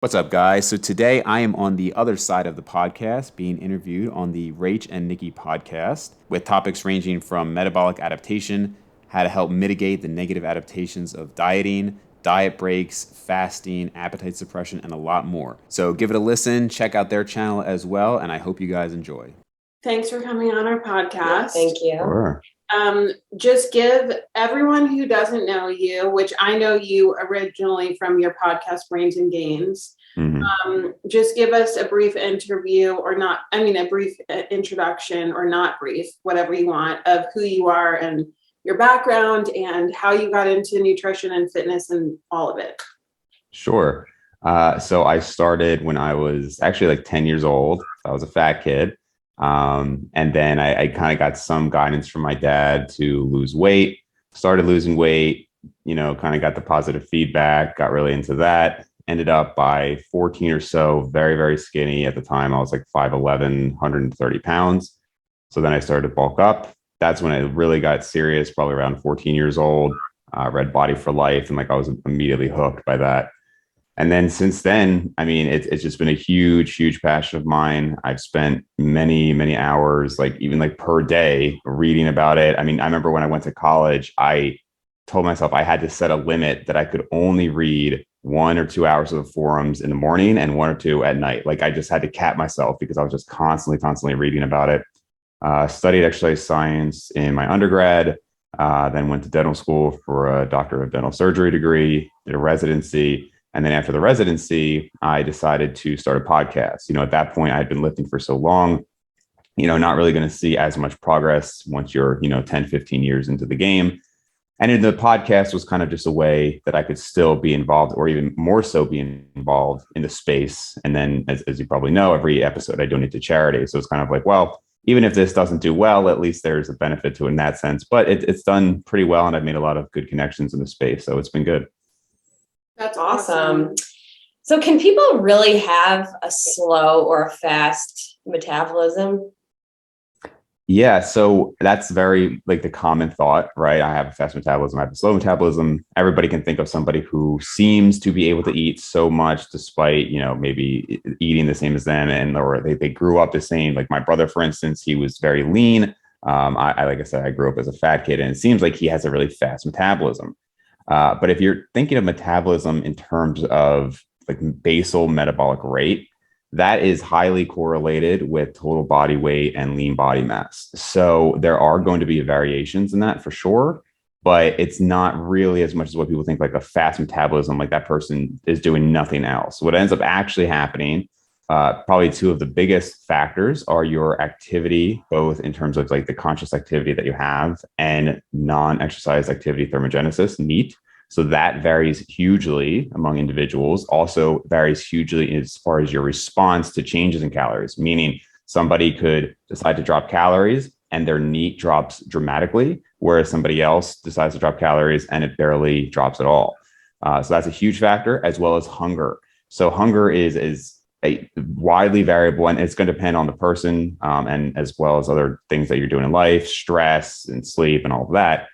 What's up, guys? So today I am on the other side of the podcast being interviewed on the Rach and Nikki podcast with topics ranging from metabolic adaptation, how to help mitigate the negative adaptations of dieting, diet breaks, fasting, appetite suppression, and a lot more. So give it a listen, check out their channel as well, and I hope you guys enjoy. Thanks for coming on our podcast. Yeah, thank you. Sure. Just give everyone who doesn't know you, which I know you originally from your podcast, Brains and Gains. Just give us a brief interview a brief introduction or not brief, whatever you want, of who you are and your background and how you got into nutrition and fitness and all of it. Sure. So I started when I was actually like 10 years old. I was a fat kid. And then I kind of got some guidance from my dad to lose weight, started losing weight, kind of got the positive feedback, got really into that, ended up by 14 or so, very, very skinny. At the time, I was like 5'11", 130 pounds. So then I started to bulk up. That's when it really got serious, probably around 14 years old. Read Body for Life, and I was immediately hooked by that. And then since then, I mean, it's just been a huge, huge passion of mine. I've spent many, many hours, even per day, reading about it. I mean, I remember when I went to college, I told myself I had to set a limit that I could only read 1 or 2 hours of the forums in the morning and 1 or 2 at night. I just had to cap myself because I was just constantly reading about it. Studied exercise science in my undergrad, then went to dental school for a doctor of dental surgery degree, did a residency. And then after the residency, I decided to start a podcast. At that point, I had been lifting for so long, not really going to see as much progress once you're, 10, 15 years into the game. And in the podcast was kind of just a way that I could still be involved, or even more so be involved in the space. And then, as you probably know, every episode I donate to charity. So it's kind of like, well, even if this doesn't do well, at least there's a benefit to it in that sense. But it's done pretty well, and I've made a lot of good connections in the space. So it's been good. That's awesome. So can people really have a slow or a fast metabolism? Yeah, so that's very the common thought, right? I have a fast metabolism, I have a slow metabolism. Everybody can think of somebody who seems to be able to eat so much despite, maybe eating the same as them, or they grew up the same. Like my brother, for instance, he was very lean. Like I said, I grew up as a fat kid, and it seems like he has a really fast metabolism. But if you're thinking of metabolism in terms of basal metabolic rate, that is highly correlated with total body weight and lean body mass. So there are going to be variations in that for sure, but it's not really as much as what people think, like a fast metabolism, like that person is doing nothing else. What ends up actually happening, probably two of the biggest factors are your activity, both in terms of the conscious activity that you have and non-exercise activity thermogenesis, NEAT. So that varies hugely among individuals, also varies hugely as far as your response to changes in calories, meaning somebody could decide to drop calories and their NEAT drops dramatically, whereas somebody else decides to drop calories and it barely drops at all. So that's a huge factor, as well as hunger. So hunger is a widely variable, and it's going to depend on the person, and as well as other things that you're doing in life, stress and sleep and all of that.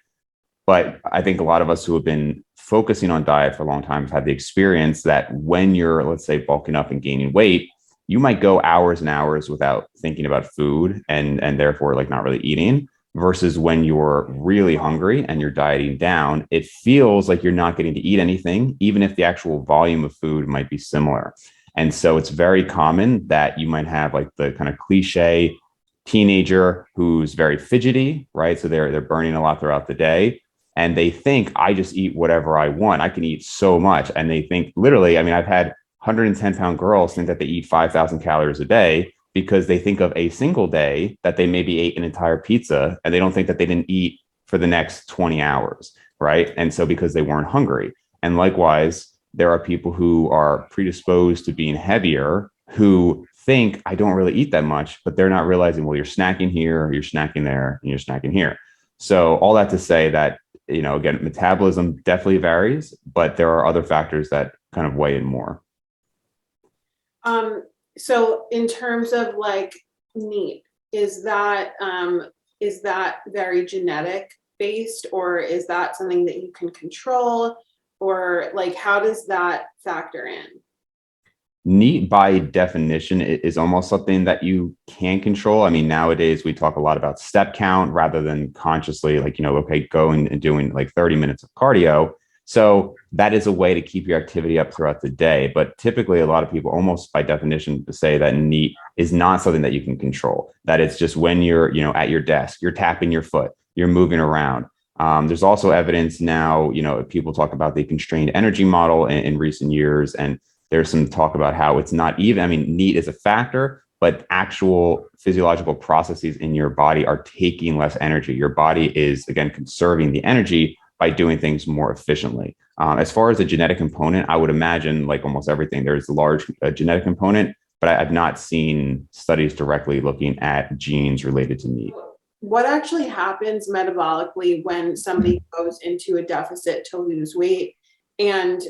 But I think a lot of us who have been focusing on diet for a long time have had the experience that when you're, let's say, bulking up and gaining weight, you might go hours and hours without thinking about food and therefore not really eating, versus when you're really hungry and you're dieting down, it feels like you're not getting to eat anything, even if the actual volume of food might be similar. And so it's very common that you might have the kind of cliche teenager who's very fidgety, right? So they're burning a lot throughout the day. And they think, I just eat whatever I want. I can eat so much. And they think literally, I mean, I've had 110-pound girls think that they eat 5,000 calories a day because they think of a single day that they maybe ate an entire pizza, and they don't think that they didn't eat for the next 20 hours, right? And so because they weren't hungry. And likewise, there are people who are predisposed to being heavier who think, I don't really eat that much, but they're not realizing, well, you're snacking here, you're snacking there, and you're snacking here. So all that to say that, again, metabolism definitely varies, but there are other factors that kind of weigh in more. So in terms of NEAT, is that very genetic based, or is that something that you can control, or how does that factor in? NEAT by definition is almost something that you can control. I mean, nowadays we talk a lot about step count rather than consciously like, okay, go and doing like 30 minutes of cardio. So that is a way to keep your activity up throughout the day. But typically a lot of people almost by definition say that NEAT is not something that you can control, that it's just when you're, at your desk, you're tapping your foot, you're moving around. There's also evidence now, people talk about the constrained energy model in recent years, and there's some talk about how it's not even, I mean, NEAT is a factor, but actual physiological processes in your body are taking less energy. Your body is, again, conserving the energy by doing things more efficiently. As far as the genetic component, I would imagine like almost everything, there's a large genetic component, but I've not seen studies directly looking at genes related to NEAT. What actually happens metabolically when somebody goes into a deficit to lose weight, and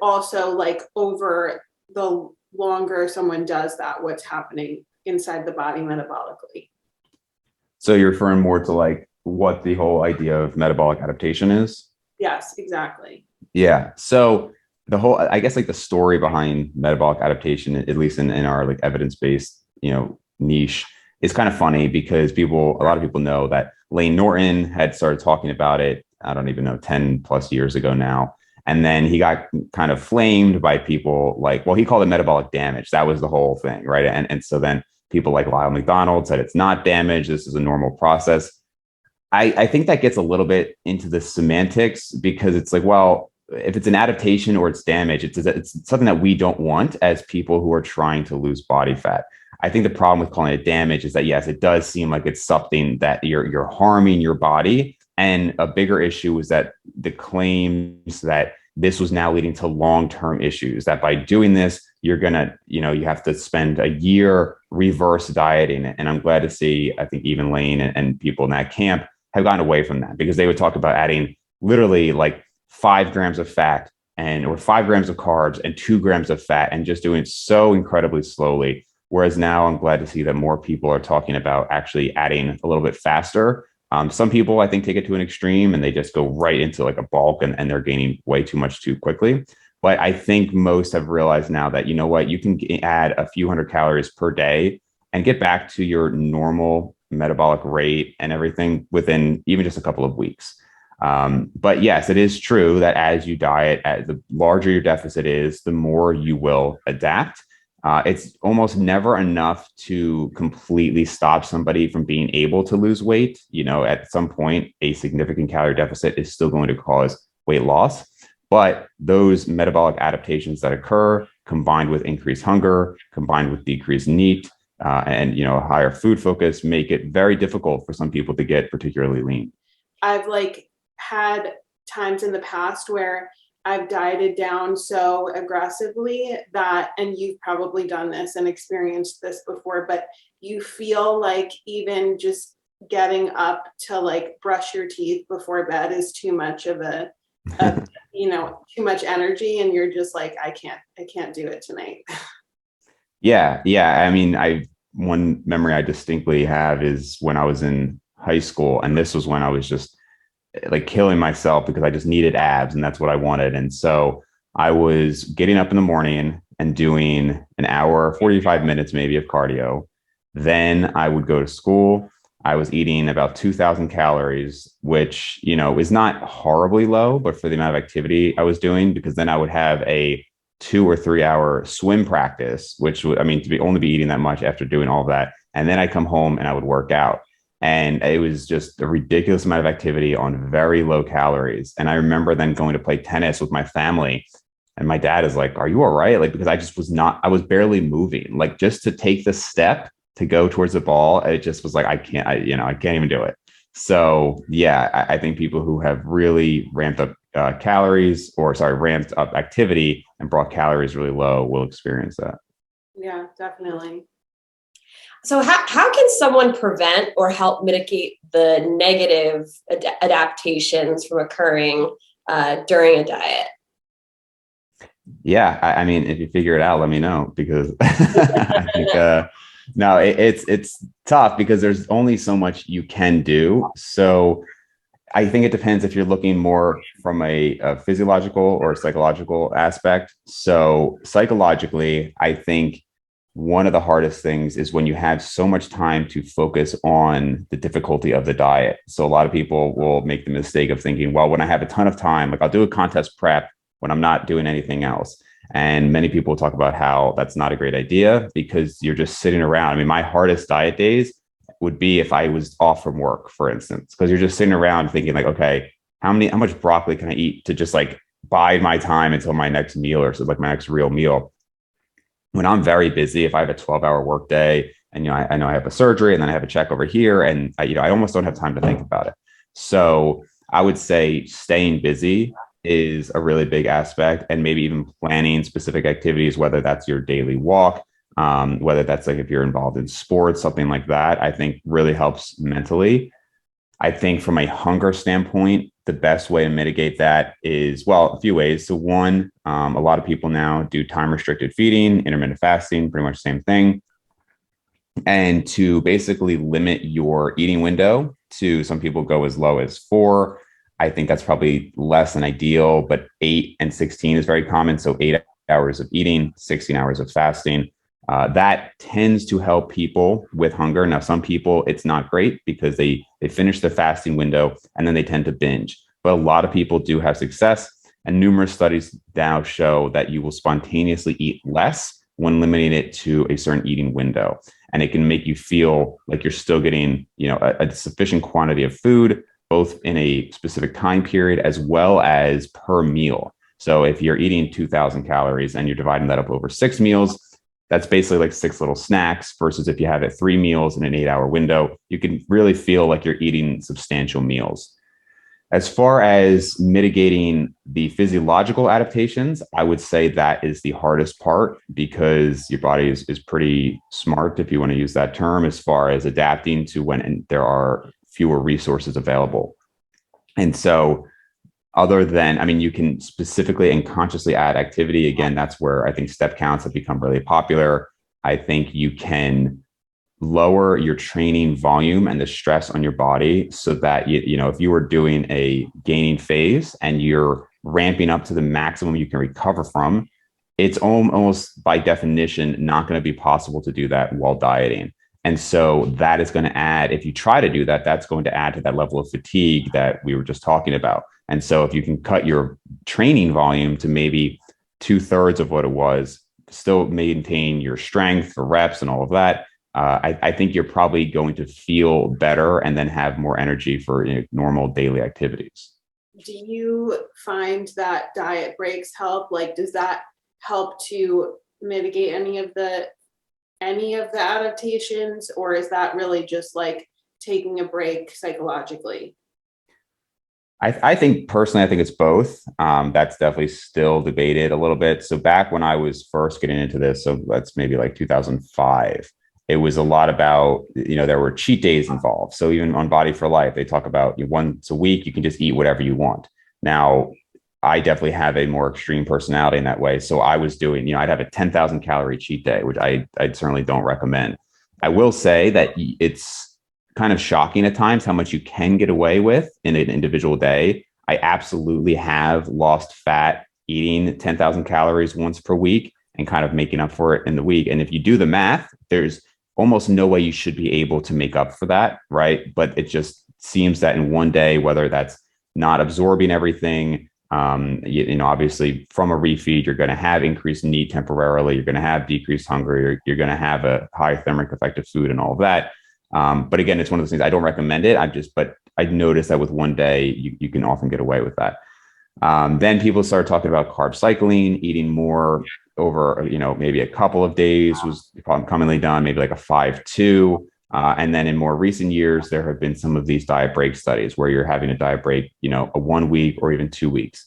also like over the longer someone does that, what's happening inside the body metabolically? So you're referring more to like what the whole idea of metabolic adaptation is? Yes, exactly. Yeah. So the whole, I guess like the story behind metabolic adaptation, at least in our like evidence-based, niche, is kind of funny because a lot of people know that Lane Norton had started talking about it, I don't even know, 10 plus years ago now. And then he got kind of flamed by people like, well, he called it metabolic damage. That was the whole thing, right? And so then people like Lyle McDonald said it's not damage. This is a normal process. I think that gets a little bit into the semantics because it's like, well, if it's an adaptation or it's damage, it's something that we don't want as people who are trying to lose body fat. I think the problem with calling it damage is that, yes, it does seem like it's something that you're harming your body. And a bigger issue is that the claims that this was now leading to long-term issues, that by doing this, you're going to, you have to spend a year reverse dieting. And I'm glad to see, I think even Lane and people in that camp have gotten away from that, because they would talk about adding literally like 5 grams of fat or 5 grams of carbs and 2 grams of fat and just doing it so incredibly slowly. Whereas now I'm glad to see that more people are talking about actually adding a little bit faster. Some people, I think, take it to an extreme and they just go right into like a bulk and they're gaining way too much too quickly. But I think most have realized now that, you know what, you can add a few hundred calories per day and get back to your normal metabolic rate and everything within even just a couple of weeks. But yes, it is true that as you diet, the larger your deficit is, the more you will adapt. It's almost never enough to completely stop somebody from being able to lose weight. At some point, a significant calorie deficit is still going to cause weight loss. But those metabolic adaptations that occur, combined with increased hunger, combined with decreased NEAT, and a higher food focus, make it very difficult for some people to get particularly lean. I've had times in the past where I've dieted down so aggressively that, and you've probably done this and experienced this before, but you feel like even just getting up to brush your teeth before bed is too much of too much energy, and you're just like, I can't do it tonight. Yeah. I mean, one memory I distinctly have is when I was in high school, and this was when I was just like killing myself because I just needed abs and that's what I wanted. And so I was getting up in the morning and doing an hour, 45 minutes maybe of cardio. Then I would go to school. I was eating about 2,000 calories, which, is not horribly low, but for the amount of activity I was doing, because then I would have a 2 or 3 hour swim practice, which would, only be eating that much after doing all of that. And then I'd come home and I would work out. And it was just a ridiculous amount of activity on very low calories. And I remember then going to play tennis with my family. And my dad is like, are you all right? Because I was barely moving, just to take the step to go towards the ball. It just was like, I can't even do it. So yeah, I think people who have really ramped up ramped up activity and brought calories really low will experience that. Yeah, definitely. So how can someone prevent or help mitigate the negative adaptations from occurring during a diet? Yeah, I mean, if you figure it out, let me know, because I think no, it's tough because there's only so much you can do. So I think it depends if you're looking more from a physiological or psychological aspect. So psychologically, I think one of the hardest things is when you have so much time to focus on the difficulty of the diet. So a lot of people will make the mistake of thinking, well, when I have a ton of time, like I'll do a contest prep when I'm not doing anything else. And many people talk about how that's not a great idea because you're just sitting around. I mean, my hardest diet days would be if I was off from work, for instance, because you're just sitting around thinking like, okay, how much broccoli can I eat to just like bide my time until my next meal or so like my next real meal. When I'm very busy, if I have a 12-hour work day and, I know I have a surgery and then I have a check over here and I almost don't have time to think about it. So I would say staying busy is a really big aspect, and maybe even planning specific activities, whether that's your daily walk, whether that's like if you're involved in sports, something like that, I think really helps mentally. I think from a hunger standpoint, the best way to mitigate that is, well, a few ways. So one, a lot of people now do time restricted feeding, intermittent fasting, pretty much the same thing. And to basically limit your eating window to, some people go as low as 4. I think that's probably less than ideal, but 8 and 16 is very common. So 8 hours of eating, 16 hours of fasting. That tends to help people with hunger. Now, some people, it's not great because they finish the fasting window and then they tend to binge. But a lot of people do have success. And numerous studies now show that you will spontaneously eat less when limiting it to a certain eating window. And it can make you feel like you're still getting, a sufficient quantity of food, both in a specific time period as well as per meal. So if you're eating 2,000 calories and you're dividing that up over 6 meals, that's basically like 6 little snacks, versus if you have it 3 meals in an 8-hour window, you can really feel like you're eating substantial meals. As far as mitigating the physiological adaptations, I would say that is the hardest part because your body is pretty smart, if you want to use that term, as far as adapting to when there are fewer resources available. And so other than, you can specifically and consciously add activity. Again, that's where I think step counts have become really popular. I think you can lower your training volume and the stress on your body so that, if you were doing a gaining phase and you're ramping up to the maximum you can recover from, it's almost by definition not going to be possible to do that while dieting. And so that is going to add, if you try to do that, that's going to add to that level of fatigue that we were just talking about. And so if you can cut your training volume to maybe 2/3 of what it was, still maintain your strength for reps and all of that, I think you're probably going to feel better and then have more energy for normal daily activities. Do you find that diet breaks help? Like, does that help to mitigate any of the adaptations, or is that really just like taking a break psychologically? I think personally, I think it's both. That's definitely still debated a little bit. So back when I was first getting into this, so that's maybe like 2005, it was a lot about, there were cheat days involved. So even on Body for Life, they talk about once a week, you can just eat whatever you want. Now, I definitely have a more extreme personality in that way. So I was doing, I'd have a 10,000 calorie cheat day, which I certainly don't recommend. I will say that it's kind of shocking at times how much you can get away with in an individual day. I absolutely have lost fat eating 10,000 calories once per week and kind of making up for it in the week. And if you do the math, there's almost no way you should be able to make up for that, right? But it just seems that in one day, whether that's not absorbing everything, obviously from a refeed, you're going to have increased need temporarily. You're going to have decreased hunger. You're going to have a high thermic effective food and all of that. But again, it's one of those things I don't recommend it. But I noticed that with one day, you can often get away with that. Then people start talking about carb cycling, eating more over, maybe a couple of days was commonly done, maybe like a 5-2. And then in more recent years, there have been some of these diet break studies where you're having a diet break, a 1 week or even 2 weeks.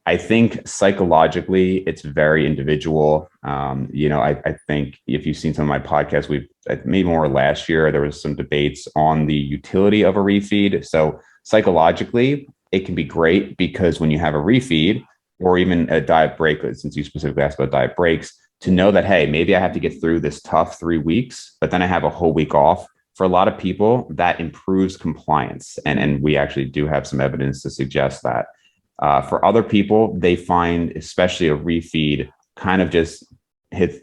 I think psychologically, it's very individual. I think if you've seen some of my podcasts, we've maybe more last year, there was some debates on the utility of a refeed. So psychologically, it can be great because when you have a refeed or even a diet break, since you specifically asked about diet breaks, to know that, hey, maybe I have to get through this tough 3 weeks, but then I have a whole week off for a lot of people, that improves compliance. And we actually do have some evidence to suggest that. For other people, they find especially a refeed kind of just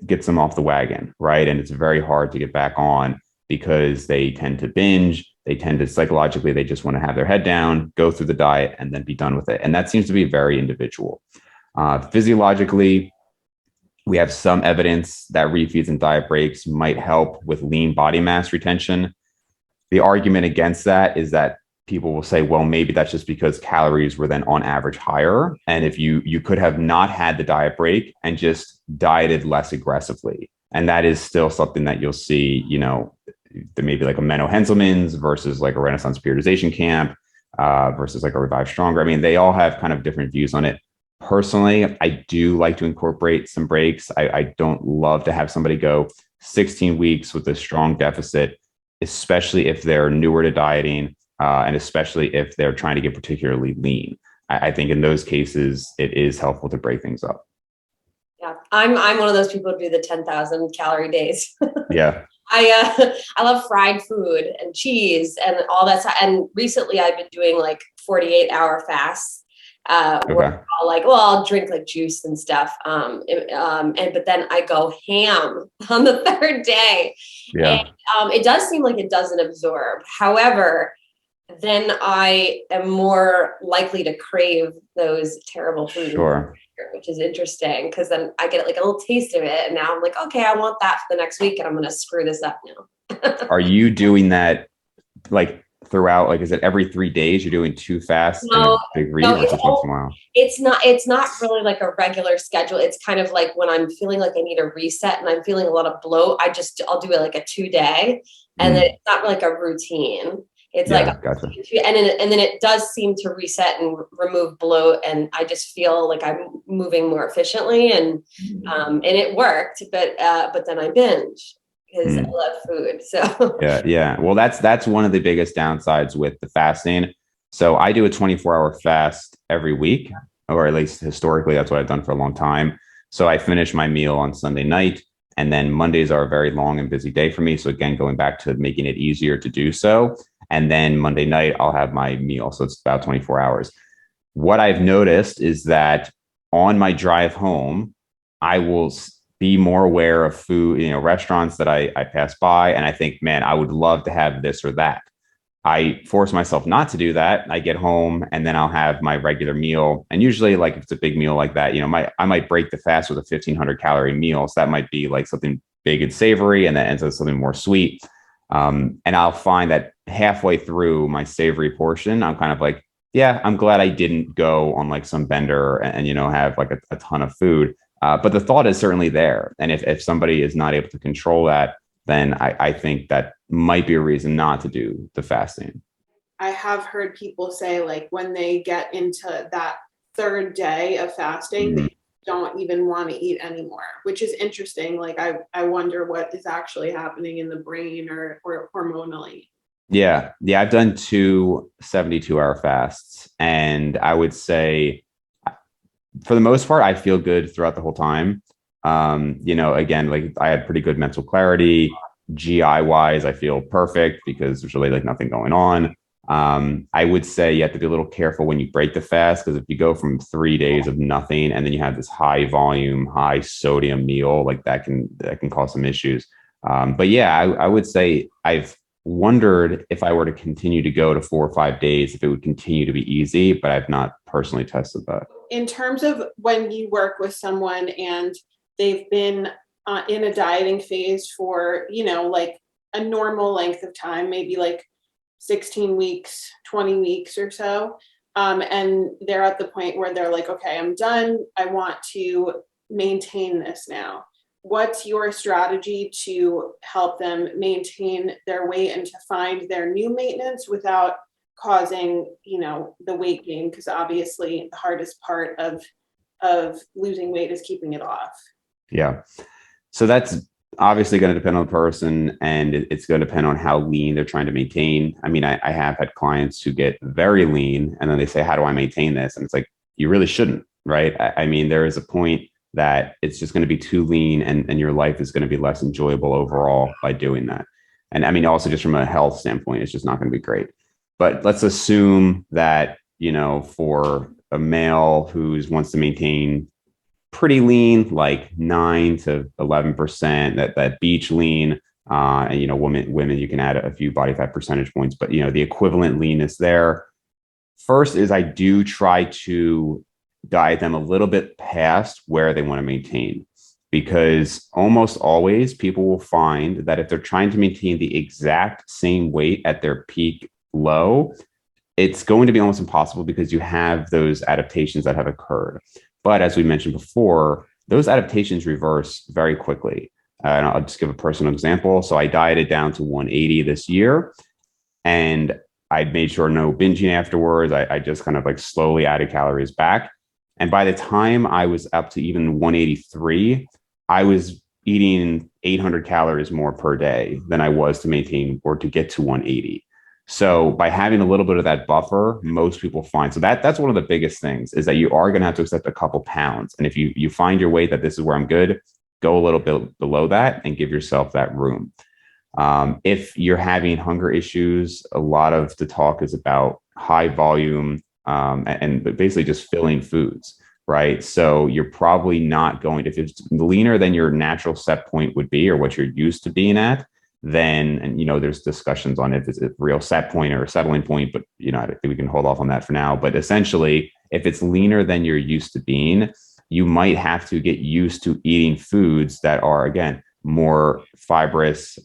gets them off the wagon, right? And it's very hard to get back on because they tend to binge. They tend to psychologically, they just want to have their head down, go through the diet, and then be done with it. And that seems to be very individual. Physiologically, we have some evidence that refeeds and diet breaks might help with lean body mass retention. The argument against that is that people will say, well, maybe that's just because calories were then on average higher. And if you could have not had the diet break and just dieted less aggressively. And that is still something that you'll see, there may be like a Menno Henselman's versus like a Renaissance periodization camp versus like a Revive Stronger. I mean, they all have kind of different views on it. Personally, I do like to incorporate some breaks. I don't love to have somebody go 16 weeks with a strong deficit, especially if they're newer to dieting. And especially if they're trying to get particularly lean. I think in those cases, it is helpful to break things up. Yeah, I'm one of those people who do the 10,000 calorie days. Yeah. I love fried food and cheese and all that stuff. And recently I've been doing like 48-hour fasts. Where I'll drink like juice and stuff. But then I go ham on the third day. Yeah. And it does seem like it doesn't absorb. However, then I am more likely to crave those terrible foods. Sure. Which is interesting because then I get like a little taste of it. And now I'm like, okay, I want that for the next week and I'm going to screw this up now. Are you doing that like throughout? Like, is it every 3 days you're doing 2 fasts and a big read or just once in a while? It's not really like a regular schedule. It's kind of like when I'm feeling like I need a reset and I'm feeling a lot of bloat, I'll do it like a 2-day and then it's not like a routine. It's gotcha. And then it does seem to reset and remove bloat, and I just feel like I'm moving more efficiently, and it worked. But then I binge because I love food. So yeah. Well, that's one of the biggest downsides with the fasting. So I do a 24-hour fast every week, or at least historically, that's what I've done for a long time. So I finish my meal on Sunday night. And then Mondays are a very long and busy day for me. So again, going back to making it easier to do so. And then Monday night, I'll have my meal. So it's about 24 hours. What I've noticed is that on my drive home, I will be more aware of food, restaurants that I pass by. And I think, man, I would love to have this or that. I force myself not to do that. I get home and then I'll have my regular meal. And usually like if it's a big meal like that, I might break the fast with a 1,500 calorie meal. So that might be like something big and savory and that ends up something more sweet. And I'll find that halfway through my savory portion, I'm kind of like, yeah, I'm glad I didn't go on like some bender and have like a ton of food. But the thought is certainly there. And if somebody is not able to control that, then I think that might be a reason not to do the fasting. I have heard people say like when they get into that third day of fasting, they don't even want to eat anymore, which is interesting. Like I wonder what is actually happening in the brain or hormonally. Yeah. I've done 2 72-hour fasts, and I would say for the most part, I feel good throughout the whole time. Again, like I had pretty good mental clarity. GI wise, I feel perfect because there's really like nothing going on. I would say you have to be a little careful when you break the fast, because if you go from 3 days of nothing and then you have this high volume, high sodium meal, like that can cause some issues. But yeah, I would say I've wondered if I were to continue to go to 4 or 5 days, if it would continue to be easy, but I've not personally tested that. In terms of when you work with someone and they've been in a dieting phase for, like a normal length of time, maybe like 16 weeks, 20 weeks or so. And they're at the point where they're like, okay, I'm done. I want to maintain this now. What's your strategy to help them maintain their weight and to find their new maintenance without causing, the weight gain? Because obviously the hardest part of losing weight is keeping it off. Yeah. So that's obviously going to depend on the person, and it's going to depend on how lean they're trying to maintain. I mean, I have had clients who get very lean and then they say, how do I maintain this? And it's like, you really shouldn't, right? I mean, there is a point that it's just going to be too lean and your life is going to be less enjoyable overall by doing that. And I mean, also just from a health standpoint, it's just not going to be great. But let's assume that, for a male who wants to maintain pretty lean, like 9 to 11%, that beach lean, and women, you can add a few body fat percentage points, but the equivalent lean is there. First is I do try to diet them a little bit past where they want to maintain, because almost always people will find that if they're trying to maintain the exact same weight at their peak low, it's going to be almost impossible because you have those adaptations that have occurred. But as we mentioned before, those adaptations reverse very quickly. And I'll just give a personal example. So I dieted down to 180 this year, and I made sure no binging afterwards. I just kind of like slowly added calories back. And by the time I was up to even 183, I was eating 800 calories more per day than I was to maintain or to get to 180. So by having a little bit of that buffer, most people find, so that's one of the biggest things, is that you are going to have to accept a couple pounds. And if you find your weight that this is where I'm good, go a little bit below that and give yourself that room. If you're having hunger issues, a lot of the talk is about high volume, and basically just filling foods, right? So you're probably not going to, if it's leaner than your natural set point would be or what you're used to being at, then, and there's discussions on if it's a real set point or a settling point, but I think we can hold off on that for now. But essentially, if it's leaner than you're used to being, you might have to get used to eating foods that are, again, more fibrous,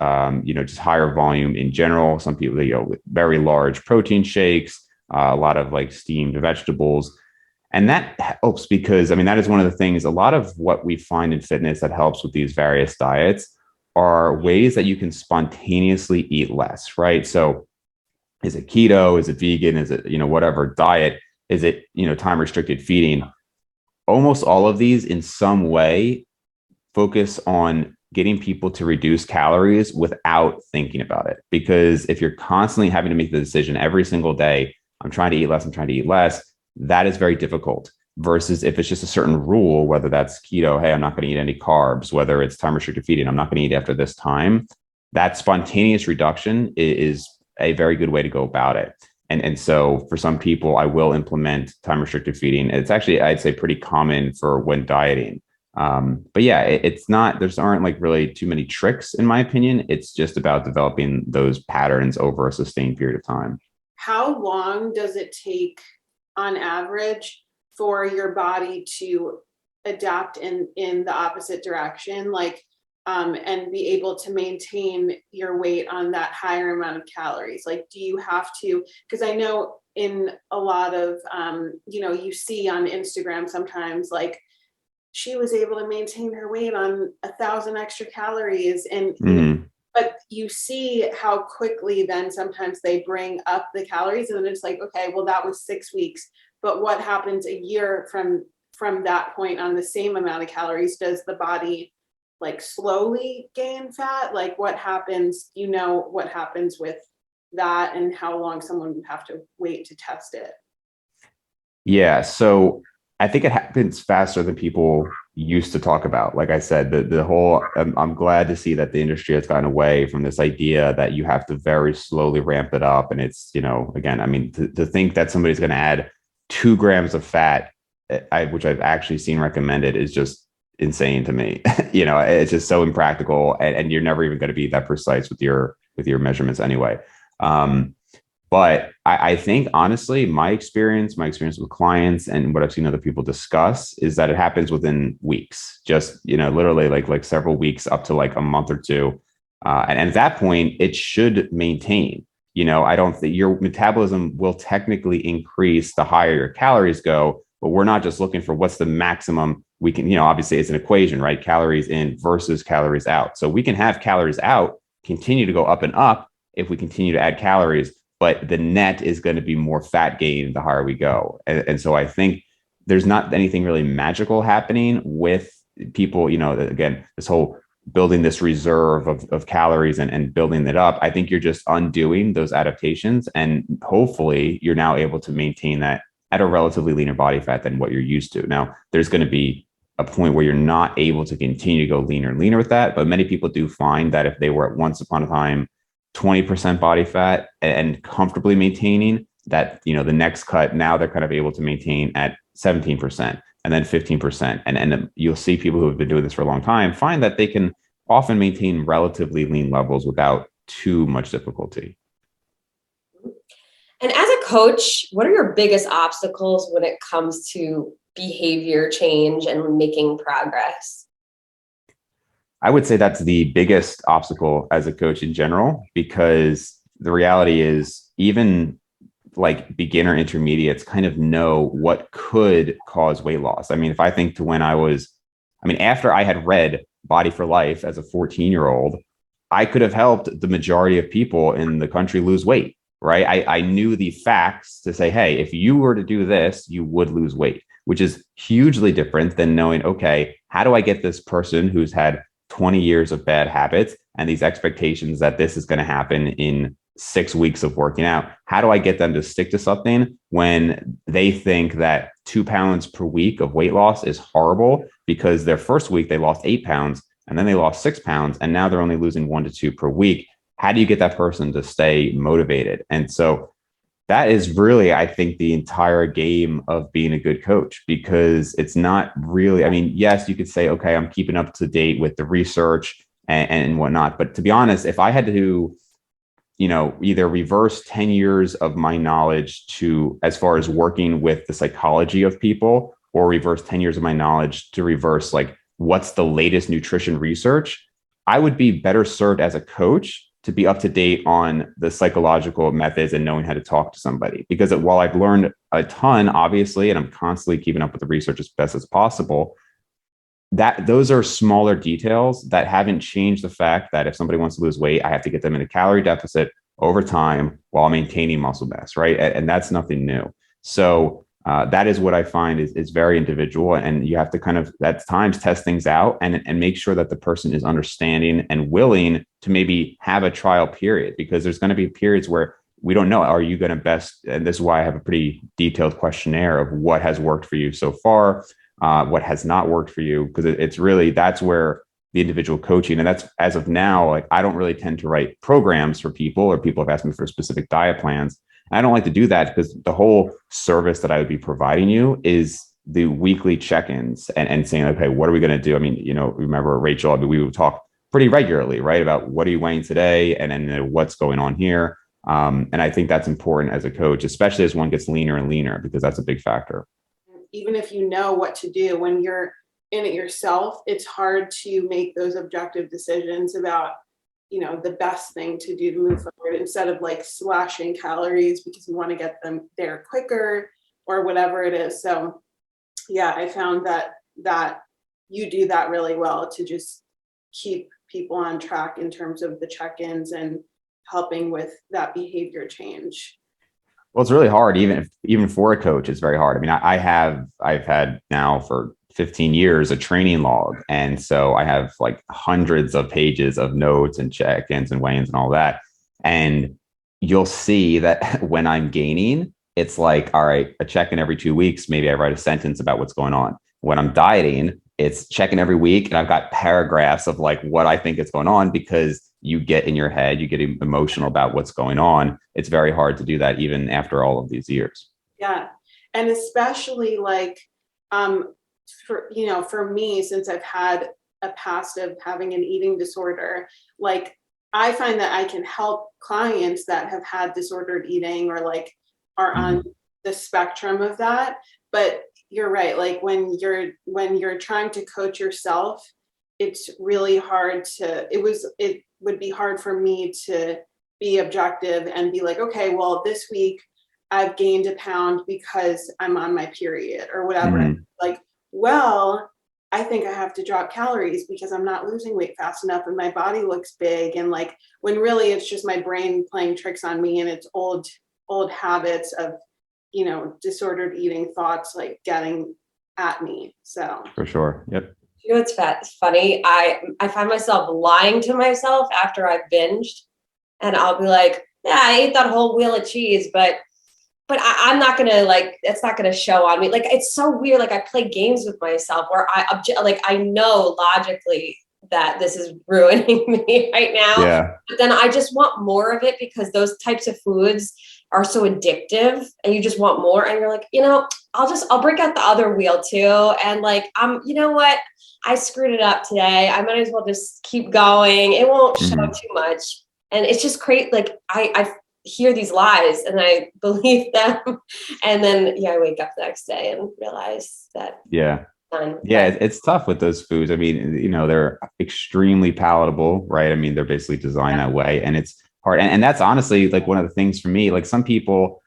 just higher volume in general. Some people, very large protein shakes, a lot of like steamed vegetables. And that helps because, that is one of the things, a lot of what we find in fitness that helps with these various diets are ways that you can spontaneously eat less, right? So is it keto? Is it vegan? Is it, whatever diet? Is it, time restricted feeding? Almost all of these in some way focus on getting people to reduce calories without thinking about it. Because if you're constantly having to make the decision every single day, I'm trying to eat less, that is very difficult. Versus if it's just a certain rule, whether that's keto, hey, I'm not going to eat any carbs, whether it's time restricted feeding, I'm not going to eat after this time. That spontaneous reduction is a very good way to go about it. And so for some people, I will implement time restricted feeding. It's actually, I'd say, pretty common for when dieting. But yeah, it's not, there aren't like really too many tricks in my opinion. It's just about developing those patterns over a sustained period of time. How long does it take on average for your body to adapt in the opposite direction, and be able to maintain your weight on that higher amount of calories? Like, do you have to, because I know in a lot of, you see on Instagram sometimes, like, she was able to maintain her weight on 1,000 extra calories, and but you see how quickly then sometimes they bring up the calories, and then it's like, okay, well, that was 6 weeks. But what happens a year from that point on the same amount of calories? Does the body like slowly gain fat? Like, what happens, what happens with that, and how long someone would have to wait to test it? Yeah. So I think it happens faster than people used to talk about. Like I said, the whole, I'm glad to see that the industry has gotten away from this idea that you have to very slowly ramp it up. And it's, again, to think that somebody's going to add 2 grams of fat, which I've actually seen recommended, is just insane to me. It's just so impractical, and you're never even going to be that precise with your measurements anyway. But I think honestly, my experience with clients and what I've seen other people discuss is that it happens within weeks, just, literally like several weeks up to like a month or two. And at that point, it should maintain. I don't think your metabolism will technically increase the higher your calories go, but we're not just looking for what's the maximum we can, obviously it's an equation, right? Calories in versus calories out. So we can have calories out continue to go up and up if we continue to add calories, but the net is going to be more fat gain the higher we go. And so I think there's not anything really magical happening with people, again, this whole building this reserve of calories and building it up. I think you're just undoing those adaptations, and hopefully you're now able to maintain that at a relatively leaner body fat than what you're used to. Now, there's going to be a point where you're not able to continue to go leaner and leaner with that, but many people do find that if they were at once upon a time 20% body fat and comfortably maintaining that, the next cut, now they're kind of able to maintain at 17% and then 15%. And you'll see people who have been doing this for a long time find that they can often maintain relatively lean levels without too much difficulty. And as a coach, what are your biggest obstacles when it comes to behavior change and making progress? I would say that's the biggest obstacle as a coach in general, because the reality is even like beginner intermediates kind of know what could cause weight loss. I mean, if I think to when after I had read Body for Life as a 14-year-old, I could have helped the majority of people in the country lose weight, right? I knew the facts to say, hey, if you were to do this, you would lose weight, which is hugely different than knowing, okay, how do I get this person who's had 20 years of bad habits and these expectations that this is going to happen in 6 weeks of working out? How do I get them to stick to something when they think that 2 pounds per week of weight loss is horrible because their first week they lost 8 pounds and then they lost 6 pounds and now they're only losing 1 to 2 per week? How do you get that person to stay motivated? And so that is really, I think, the entire game of being a good coach, because it's not really, yes, you could say, okay, I'm keeping up to date with the research and whatnot. But to be honest, if I had to, either reverse 10 years of my knowledge to as far as working with the psychology of people, or reverse 10 years of my knowledge to reverse like what's the latest nutrition research, I would be better served as a coach to be up to date on the psychological methods and knowing how to talk to somebody. Because while I've learned a ton, obviously, and I'm constantly keeping up with the research as best as possible, that those are smaller details that haven't changed the fact that if somebody wants to lose weight, I have to get them in a calorie deficit over time while maintaining muscle mass, right? And that's nothing new. So that is what I find is very individual, and you have to kind of at times test things out and make sure that the person is understanding and willing to maybe have a trial period, because there's going to be periods where we don't know, are you going to best, and this is why I have a pretty detailed questionnaire of what has worked for you so far, what has not worked for you, because it's really, that's where the individual coaching, and that's as of now, like I don't really tend to write programs for people, or people have asked me for specific diet plans. I don't like to do that because the whole service that I would be providing you is the weekly check-ins and saying, okay, what are we going to do? Remember Rachel, we would talk pretty regularly, right? About what are you weighing today? And then what's going on here? And I think that's important as a coach, especially as one gets leaner and leaner, because that's a big factor. Even if you know what to do, when you're in it yourself, it's hard to make those objective decisions about the best thing to do to move forward, instead of like slashing calories because you want to get them there quicker or whatever it is. So yeah, I found that you do that really well to just keep people on track in terms of the check-ins and helping with that behavior change. Well, it's really hard, even for a coach, it's very hard. I've had now for 15 years a training log. And so I have like hundreds of pages of notes and check-ins and weigh-ins and all that. And you'll see that when I'm gaining, it's like, all right, a check-in every 2 weeks. Maybe I write a sentence about what's going on. When I'm dieting, it's check-in every week. And I've got paragraphs of like what I think is going on, because you get in your head, you get emotional about what's going on. It's very hard to do that even after all of these years. Yeah. And especially like, for me, since I've had a past of having an eating disorder, like I find that I can help clients that have had disordered eating or like are on the spectrum of that. But you're right. Like when you're trying to coach yourself, it's really hard it would be hard for me to be objective and be like, okay, well, this week I've gained a pound because I'm on my period or whatever. Like, well, I think I have to drop calories because I'm not losing weight fast enough and my body looks big. And like, when really it's just my brain playing tricks on me, and it's old habits of, disordered eating thoughts, like getting at me. So For sure. Yep. It's funny. I find myself lying to myself after I've binged, and I'll be like, yeah, I ate that whole wheel of cheese, but I'm not gonna, like, it's not gonna show on me. Like, it's so weird. Like I play games with myself where I know logically that this is ruining me right now. Yeah. But then I just want more of it because those types of foods are so addictive and you just want more. And you're like, I'll break out the other wheel too. And like, you know what? I screwed it up today. I might as well just keep going. It won't show too much. And it's just great. Like I hear these lies and I believe them. And then, I wake up the next day and realize that. Yeah. It's tough with those foods. I mean, they're extremely palatable, right? I mean, they're basically designed that way, and it's hard. And that's honestly like one of the things for me, like some people,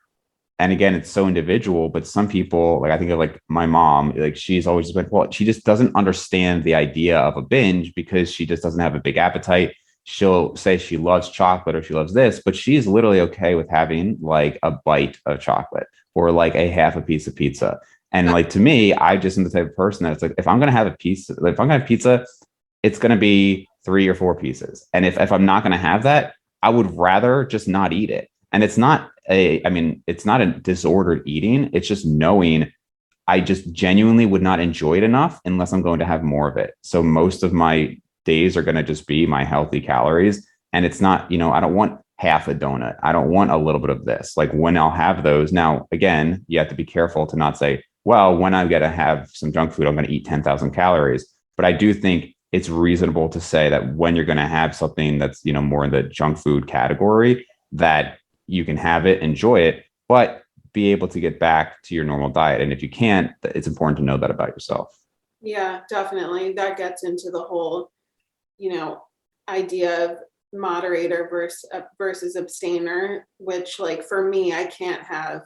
and again, it's so individual, but some people, like I think of like my mom, like she's always been, well, she just doesn't understand the idea of a binge because she just doesn't have a big appetite. She'll say she loves chocolate or she loves this, but she's literally okay with having like a bite of chocolate or like a half a piece of pizza. And like, to me, I just am the type of person that's like, if I'm going to have a piece, like, if I'm going to have pizza, it's going to be 3 or 4 pieces. And if I'm not going to have that, I would rather just not eat it. And it's not it's not a disordered eating. It's just knowing I just genuinely would not enjoy it enough unless I'm going to have more of it. So most of my days are going to just be my healthy calories. And it's not, I don't want half a donut. I don't want a little bit of this. Like when I'll have those. Now, again, you have to be careful to not say, well, when I'm going to have some junk food, I'm going to eat 10,000 calories. But I do think it's reasonable to say that when you're going to have something that's, more in the junk food category, that you can have it, enjoy it, but be able to get back to your normal diet. And if you can't, it's important to know that about yourself. Yeah, definitely. That gets into the whole, idea of moderator versus abstainer, which like for me, I can't have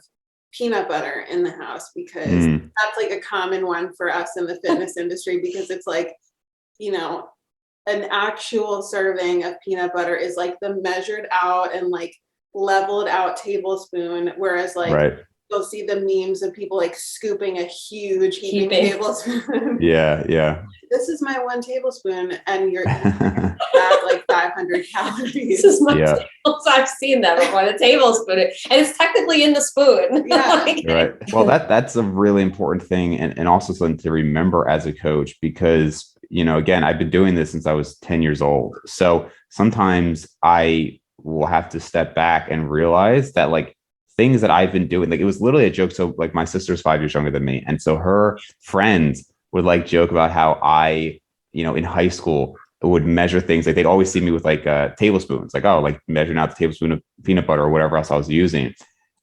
peanut butter in the house because that's like a common one for us in the fitness industry, because it's like, an actual serving of peanut butter is like the measured out and like leveled out tablespoon, whereas like you'll see the memes of people like scooping a huge heaping tablespoon. Yeah. This is my 1 tablespoon, and you're at like 500 calories. This is my tablespoon. I've seen that before, the tablespoon, and it's technically in the spoon. Yeah. Right. Well, that's a really important thing, and also something to remember as a coach, because again, I've been doing this since I was 10 years old. So sometimes I will have to step back and realize that like things that I've been doing, like it was literally a joke. So like my sister's 5 years younger than me. And so her friends would like joke about how I, in high school would measure things. Like they'd always see me with like tablespoons, like, oh, like measuring out the tablespoon of peanut butter or whatever else I was using.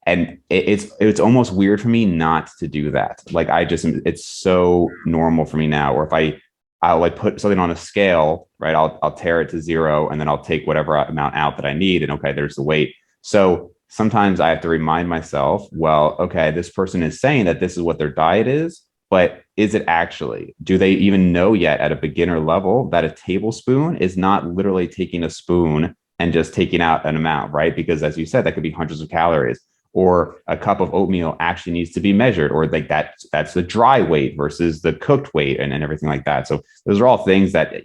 And it's almost weird for me not to do that. Like it's so normal for me now. Or if I'll like put something on a scale, right? I'll tear it to 0 and then I'll take whatever amount out that I need. And okay, there's the weight. So sometimes I have to remind myself, well, okay, this person is saying that this is what their diet is, but is it actually? Do they even know yet at a beginner level that a tablespoon is not literally taking a spoon and just taking out an amount, right? Because as you said, that could be hundreds of calories. Or a cup of oatmeal actually needs to be measured, or like that's the dry weight versus the cooked weight and everything like that. So those are all things that,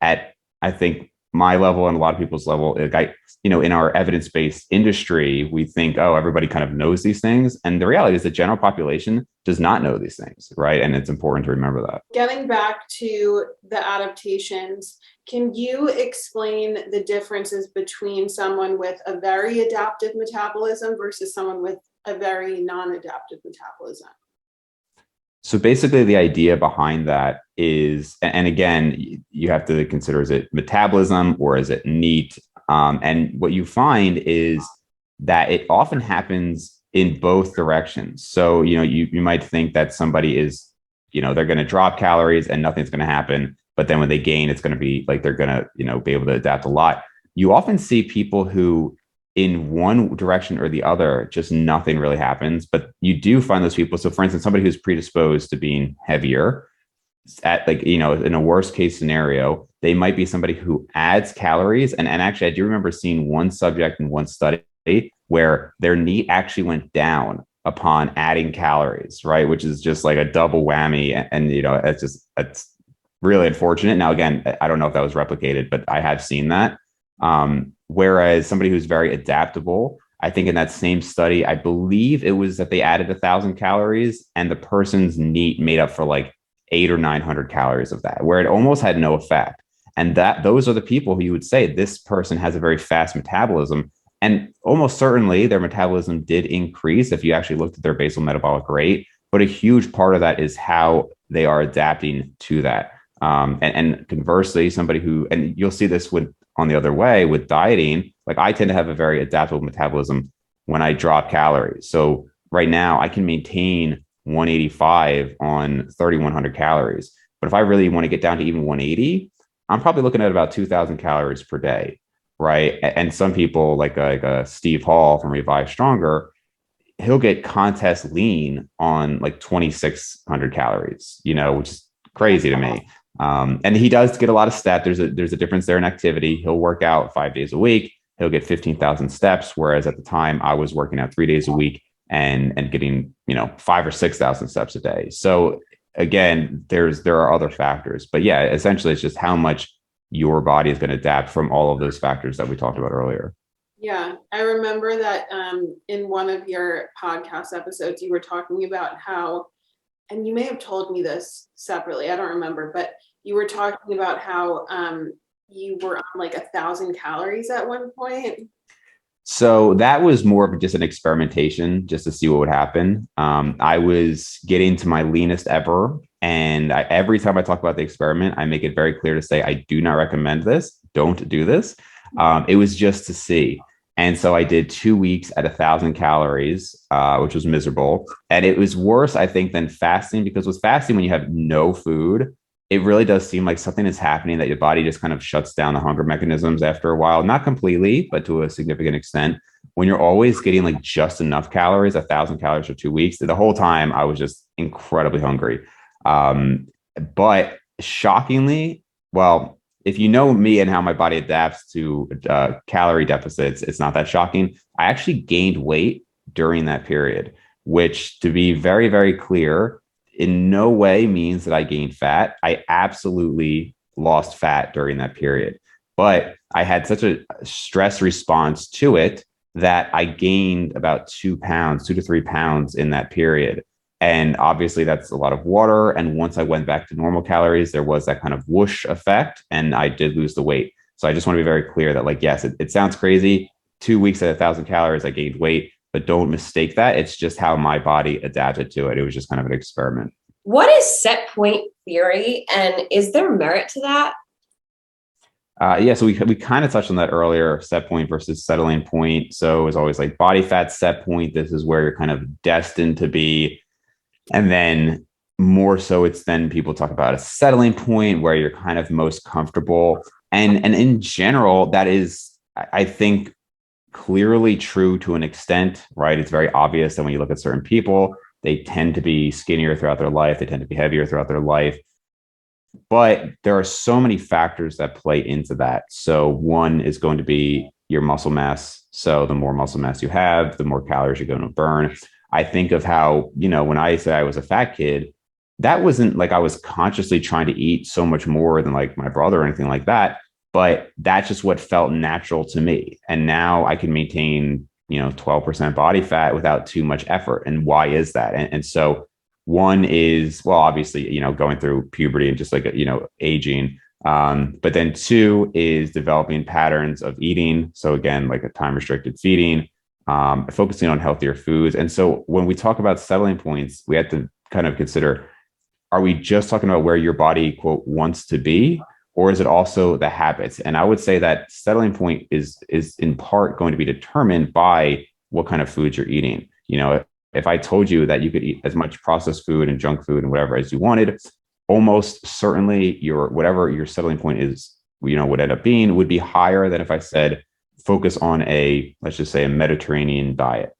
at, I think, my level and a lot of people's level, like in our evidence-based industry, we think, oh, everybody kind of knows these things. And the reality is the general population does not know these things, right? And it's important to remember that. Getting back to the adaptations, can you explain the differences between someone with a very adaptive metabolism versus someone with a very non-adaptive metabolism? So basically the idea behind that is, and again, you have to consider, is it metabolism or is it NEAT? And what you find is that it often happens in both directions. So, you might think that somebody is, they're going to drop calories and nothing's going to happen. But then when they gain, it's going to be like, they're going to, be able to adapt a lot. You often see people who in one direction or the other, just nothing really happens. But you do find those people. So for instance, somebody who's predisposed to being heavier, at like, in a worst case scenario, they might be somebody who adds calories. And actually, I do remember seeing one subject in one study where their NEAT actually went down upon adding calories, right? Which is just like a double whammy. And it's really unfortunate. Now, again, I don't know if that was replicated, but I have seen that. Whereas somebody who's very adaptable, I think in that same study, I believe it was that they added 1,000 calories and the person's NEAT made up for like 800 or 900 calories of that, where it almost had no effect. And those are the people who you would say this person has a very fast metabolism. And almost certainly their metabolism did increase if you actually looked at their basal metabolic rate. But a huge part of that is how they are adapting to that. And conversely, somebody who, and you'll see this with on the other way with dieting, like I tend to have a very adaptable metabolism when I drop calories. So right now I can maintain 185 on 3,100 calories. But if I really want to get down to even 180, I'm probably looking at about 2,000 calories per day, right? And some people like Steve Hall from Revive Stronger, he'll get contest lean on like 2,600 calories, which is crazy to me. And he does get a lot of steps. There's a difference there in activity. He'll work out 5 days a week. He'll get 15,000 steps. Whereas at the time I was working out 3 days a week and getting, 5 or 6,000 steps a day. So again, there are other factors, but yeah, essentially it's just how much your body is going to adapt from all of those factors that we talked about earlier. Yeah, I remember that in one of your podcast episodes, you were talking about how, and you may have told me this separately, I don't remember, but you were talking about how you were on like 1,000 calories at one point. So that was more of just an experimentation just to see what would happen. I was getting to my leanest ever. And every time I talk about the experiment, I make it very clear to say, I do not recommend this. Don't do this. It was just to see. And so I did 2 weeks at 1,000 calories, which was miserable. And it was worse, I think, than fasting, because with fasting, when you have no food, it really does seem like something is happening that your body just kind of shuts down the hunger mechanisms after a while, not completely, but to a significant extent. When you're always getting like just enough calories, 1,000 calories for 2 weeks, the whole time I was just incredibly hungry. But shockingly, well, if you know me and how my body adapts to calorie deficits, it's not that shocking. I actually gained weight during that period, which, to be very, very clear, in no way means that I gained fat. I absolutely lost fat during that period, but I had such a stress response to it that I gained about 2 pounds, 2 to 3 pounds in that period. And obviously that's a lot of water. And once I went back to normal calories, there was that kind of whoosh effect and I did lose the weight. So I just want to be very clear that, like, yes, it sounds crazy. 2 weeks at 1,000 calories, I gained weight, but don't mistake that. It's just how my body adapted to it. It was just kind of an experiment. What is set point theory, and is there merit to that? Yeah, so we kind of touched on that earlier, set point versus settling point. So it's always like body fat set point. This is where you're kind of destined to be. And then more so, it's then people talk about a settling point where you're kind of most comfortable. And in general, that is, I think, clearly true to an extent, right? It's very obvious that when you look at certain people, they tend to be skinnier throughout their life. They tend to be heavier throughout their life. But there are so many factors that play into that. So one is going to be your muscle mass. So the more muscle mass you have, the more calories you're going to burn. I think of how, when I say I was a fat kid, that wasn't like I was consciously trying to eat so much more than like my brother or anything like that. But that's just what felt natural to me. And now I can maintain, 12% body fat without too much effort. And why is that? And so one is, well, obviously, going through puberty and just like, aging. But then two is developing patterns of eating. So again, like a time restricted feeding, focusing on healthier foods. And so when we talk about settling points, we have to kind of consider, are we just talking about where your body, quote, wants to be? Or is it also the habits? And I would say that settling point is in part going to be determined by what kind of foods you're eating. If I told you that you could eat as much processed food and junk food and whatever as you wanted, almost certainly whatever your settling point is, would end up being would be higher than if I said, focus on let's just say a Mediterranean diet.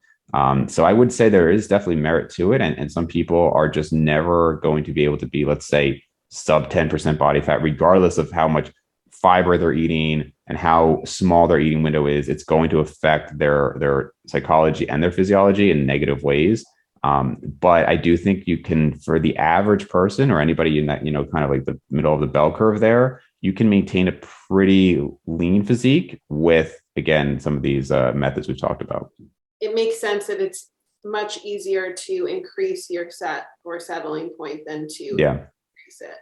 So I would say there is definitely merit to it. And some people are just never going to be able to be, let's say, sub 10% body fat, regardless of how much fiber they're eating and how small their eating window is. It's going to affect their psychology and their physiology in negative ways. But I do think you can, for the average person or anybody in that, kind of like the middle of the bell curve there, you can maintain a pretty lean physique with, again, some of these methods we've talked about. It makes sense that it's much easier to increase your set or settling point than to increase it.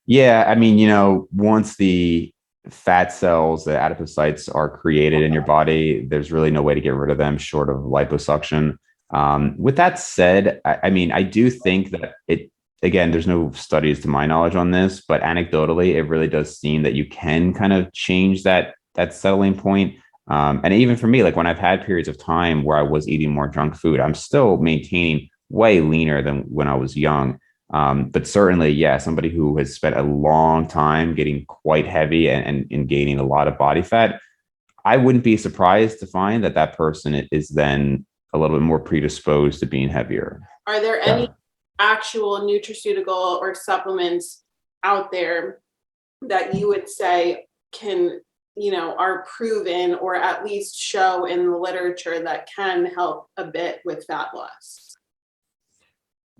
Yeah, I mean, once the fat cells, the adipocytes are created in your body, there's really no way to get rid of them short of liposuction. With that said, I mean, I do think that again, there's no studies to my knowledge on this, but anecdotally, it really does seem that you can kind of change that settling point. And even for me, like when I've had periods of time where I was eating more junk food, I'm still maintaining way leaner than when I was young. But certainly, yeah, somebody who has spent a long time getting quite heavy and gaining a lot of body fat, I wouldn't be surprised to find that that person is then a little bit more predisposed to being heavier. Are there any actual nutraceutical or supplements out there that you would say can, are proven or at least show in the literature that can help a bit with fat loss?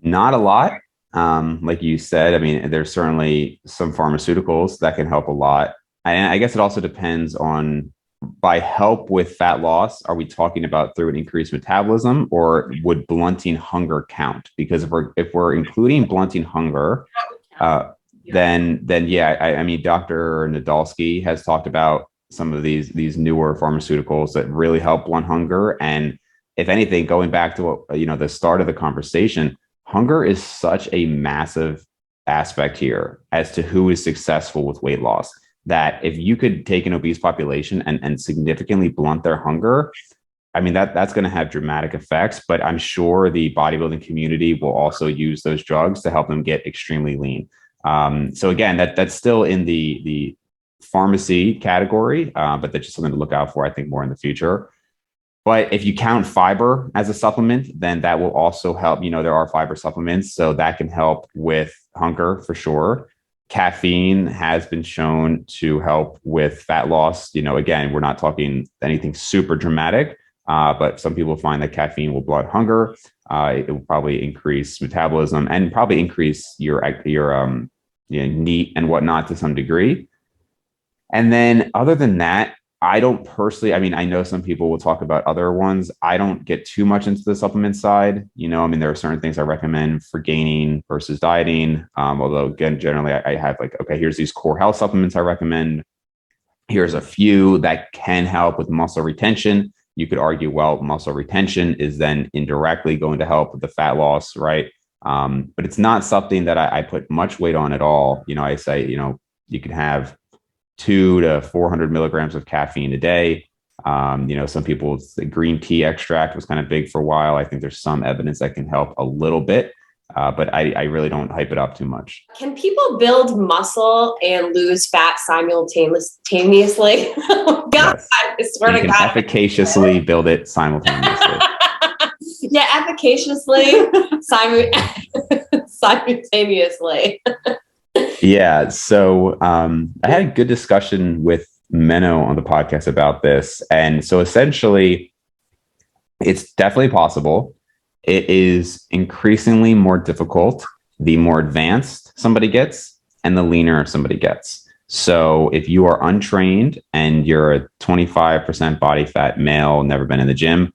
Not a lot. Like you said, I mean, there's certainly some pharmaceuticals that can help a lot. And I guess it also depends on, by help with fat loss, are we talking about through an increased metabolism, or would blunting hunger count? Because if we're including blunting hunger, then yeah, I mean, Dr. Nadolsky has talked about some of these newer pharmaceuticals that really help blunt hunger. And if anything, going back to what, the start of the conversation, hunger is such a massive aspect here as to who is successful with weight loss, that if you could take an obese population and significantly blunt their hunger, I mean, that's going to have dramatic effects. But I'm sure the bodybuilding community will also use those drugs to help them get extremely lean. So again, that's still in the pharmacy category, but that's just something to look out for, I think, more in the future. But if you count fiber as a supplement, then that will also help. There are fiber supplements, so that can help with hunger for sure. Caffeine has been shown to help with fat loss. Again, we're not talking anything super dramatic, but some people find that caffeine will blunt hunger. It will probably increase metabolism and probably increase your NEAT and whatnot to some degree. And then other than that, I don't personally, I mean, I know some people will talk about other ones. I don't get too much into the supplement side. I mean, there are certain things I recommend for gaining versus dieting. Although again, generally I have like, okay, here's these core health supplements I recommend. Here's a few that can help with muscle retention. You could argue, well, muscle retention is then indirectly going to help with the fat loss, right? But it's not something that I put much weight on at all. I say, you can have 200 to 400 milligrams of caffeine a day. Some people, the green tea extract was kind of big for a while. I think there's some evidence that can help a little bit, but I really don't hype it up too much. Can people build muscle and lose fat simultaneously? God, Yes. I swear You to can God. efficaciously build it simultaneously. Yeah, efficaciously, simultaneously. Yeah. So I had a good discussion with Menno on the podcast about this. And so essentially, it's definitely possible. It is increasingly more difficult the more advanced somebody gets and the leaner somebody gets. So if you are untrained and you're a 25% body fat male, never been in the gym,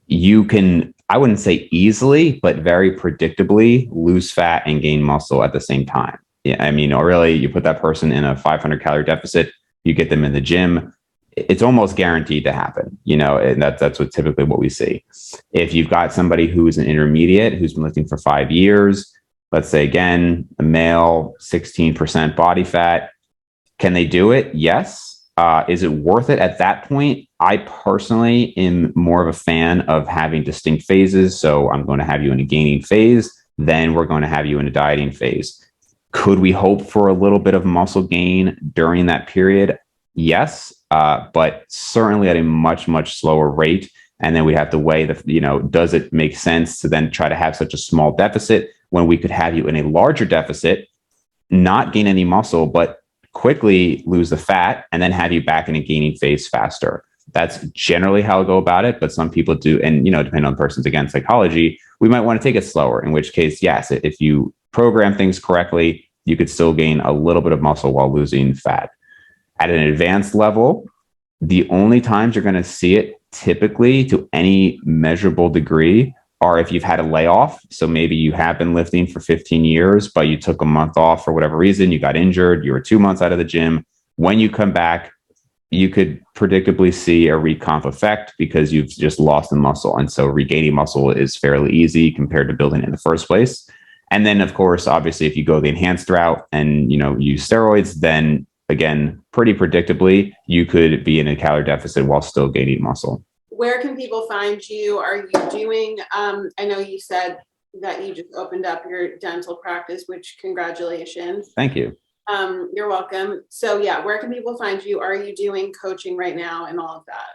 you can, I wouldn't say easily, but very predictably lose fat and gain muscle at the same time. Yeah, I mean, really, you put that person in a 500 calorie deficit, you get them in the gym, it's almost guaranteed to happen, and that's typically what we see. If you've got somebody who's an intermediate, who's been lifting for 5 years, let's say, again, a male, 16% body fat, can they do it? Yes. Is it worth it at that point? I personally am more of a fan of having distinct phases. So I'm going to have you in a gaining phase, then we're going to have you in a dieting phase. Could we hope for a little bit of muscle gain during that period? Yes, but certainly at a much, much slower rate. And then we have to weigh does it make sense to then try to have such a small deficit when we could have you in a larger deficit, not gain any muscle, but quickly lose the fat and then have you back in a gaining phase faster. That's generally how I go about it. But some people do. And, depending on the person's, again, psychology, we might want to take it slower, in which case, yes, if you program things correctly, you could still gain a little bit of muscle while losing fat. At an advanced level, the only times you're going to see it typically to any measurable degree are if you've had a layoff. So maybe you have been lifting for 15 years, but you took a month off for whatever reason, you got injured, you were 2 months out of the gym. When you come back, you could predictably see a recomp effect because you've just lost the muscle. And so regaining muscle is fairly easy compared to building it in the first place. And then, of course, obviously, if you go the enhanced route and, use steroids, then again, pretty predictably, you could be in a calorie deficit while still gaining muscle. Where can people find you? Are you doing, I know you said that you just opened up your dental practice, which congratulations. Thank you. You're welcome. So yeah, where can people find you? Are you doing coaching right now and all of that?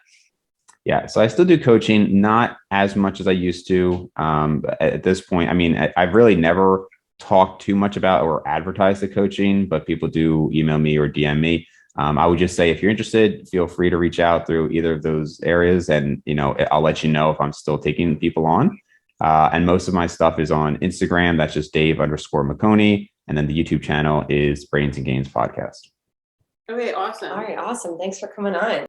Yeah, so I still do coaching, not as much as I used to. At this point, I mean, I've really never talked too much about or advertised the coaching, but people do email me or DM me. I would just say, if you're interested, feel free to reach out through either of those areas, and I'll let you know if I'm still taking people on. And most of my stuff is on Instagram. That's just Dave_Maconi. And then the YouTube channel is Brains and Gains Podcast. Okay, awesome. All right, awesome. Thanks for coming on.